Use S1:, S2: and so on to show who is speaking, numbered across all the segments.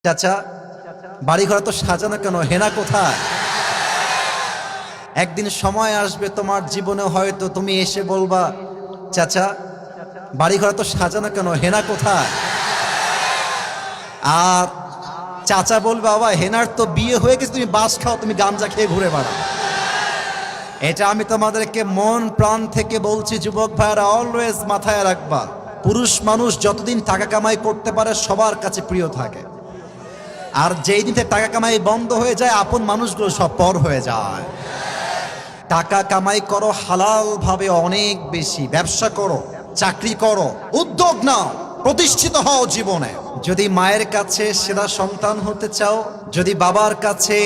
S1: চাচা বাড়ি ঘর তো সাজানো কেন, হেনা কোথায়? একদিন সময় আসবে তোমার জীবনে, হয়তো তুমি এসে বলবা, চাচা বাড়ি ঘর তো সাজানো কেন, হেনা কোথায়? আর চাচা বলবে, বাবা হেনার তো বিয়ে হয়ে গেছে, তুমি বাস খাও, তুমি গাঞ্জা খেয়ে ঘুরে বেড়াও। এটা আমি তোমাদেরকে মন প্রাণ থেকে বলছি, যুবক ভাইরা অলওয়েজ মাথায় রাখবা, পুরুষ মানুষ যতদিন টাকা কামাই করতে পারে সবার কাছে প্রিয় থাকে, আর যেই দিন টাকা কামাই বন্ধ হয়ে যায় আপন মানুষগুলো সব পর হয়ে যায়। টাকা কামাই করো হালাল ভাবে, অনেক বেশি ব্যবসা করো, চাকরি করো, উদ্যোগ নাও, প্রতিষ্ঠিত হও জীবনে। যদি মায়ের কাছে সেরা সন্তান হতে চাও, যদি বাবার কাছে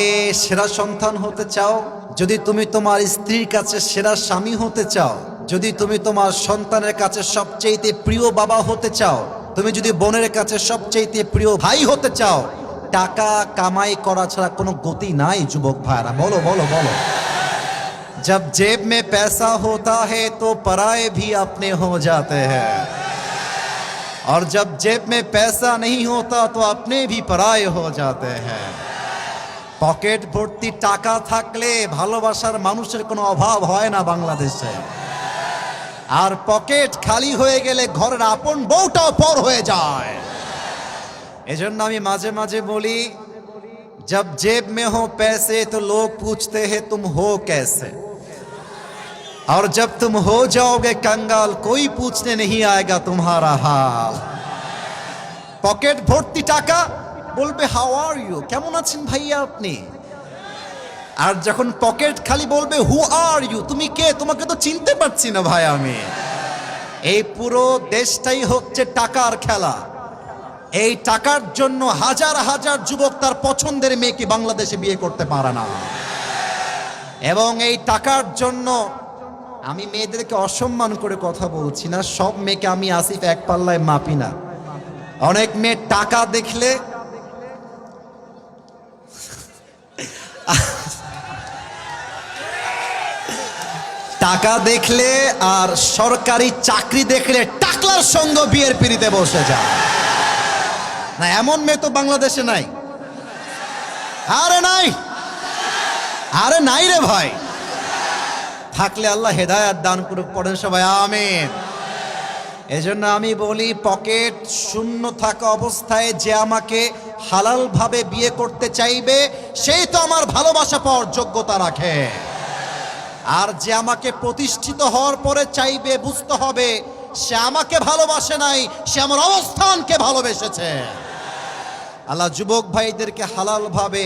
S1: সেরা সন্তান হতে চাও, যদি তুমি তোমার স্ত্রীর কাছে সেরা স্বামী হতে চাও, যদি তুমি তোমার সন্তানের কাছে সবচেয়ে প্রিয় বাবা হতে চাও, তুমি যদি বোনের কাছে সবচেয়ে প্রিয় ভাই হতে চাও, টাকা কামাই করা ছাড়া কোনো গতি নাই। যুবক ভাইরা বলো বলো বলো। जब जेब में पैसा होता है तो पराए भी अपने हो जाते हैं, और जब जेब में पैसा नहीं होता तो अपने भी पराए हो जाते हैं। পকেট ভর্তি টাকা থাকলে ভালোবাসার মানুষের কোনো অভাব হয় না বাংলাদেশে, আর পকেট খালি হয়ে গেলে ঘরের আপন বউটাও পর হয়ে যায়। এজন্য আমি মাঝে মাঝে বলি, जब जेब में हो पैसे तो लोग पूछते हैं तुम हो कैसे, और जब तुम हो जाओगे कंगाल कोई पूछने नहीं आएगा तुम्हारा हाल। পকেট ভর্তি টাকা, বলবে হাউ আর ইউ, কেমন আছেন ভাইয়া আপনি, আর যখন পকেট খালি বলবে হু আর ইউ, তুমি কে, তোমাকে তো চিনতে পারছি না ভাই আমি। এই পুরো দেশটাই হচ্ছে টাকার খেলা। এই টাকার জন্য হাজার হাজার যুবক তার পছন্দের মেয়েকে বাংলাদেশে বিয়ে করতে পারে না, এবং এই টাকার জন্য আমি মেয়েদেরকে অসম্মান করে কথা বলছি না, সব মেয়েকে আমি আসিফ এক পাল্লায় মাপি না। অনেক মেয়ে টাকা দেখলে টাকা দেখলে আর সরকারি চাকরি দেখলে টাকলার সঙ্গে বিয়ের পিড়িতে বসে যায় না, এমন মেয়ে তো বাংলাদেশে নাই। আরে নাই, আরে নাই রে ভাই, থাকলে আল্লাহ হেদায়েত দান করুক, পড়েন সবাই আমিন। এজন্য আমি বলি, পকেট শূন্য থাকা অবস্থায় যে আমাকে হালাল ভাবে বিয়ে করতে চাইবে সেই তো আমার ভালোবাসা পাওয়ার যোগ্যতা রাখে, আর যে আমাকে প্রতিষ্ঠিত হওয়ার পরে চাইবে, বুঝতে হবে সে আমাকে ভালোবাসে নাই, সে আমার অবস্থানকে ভালোবেসেছে। আল্লাহ যুবক ভাইদেরকে হালাল ভাবে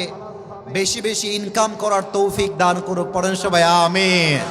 S1: বেশি বেশি ইনকাম করার তৌফিক দান করুক, পড়েন সবাই আমিন।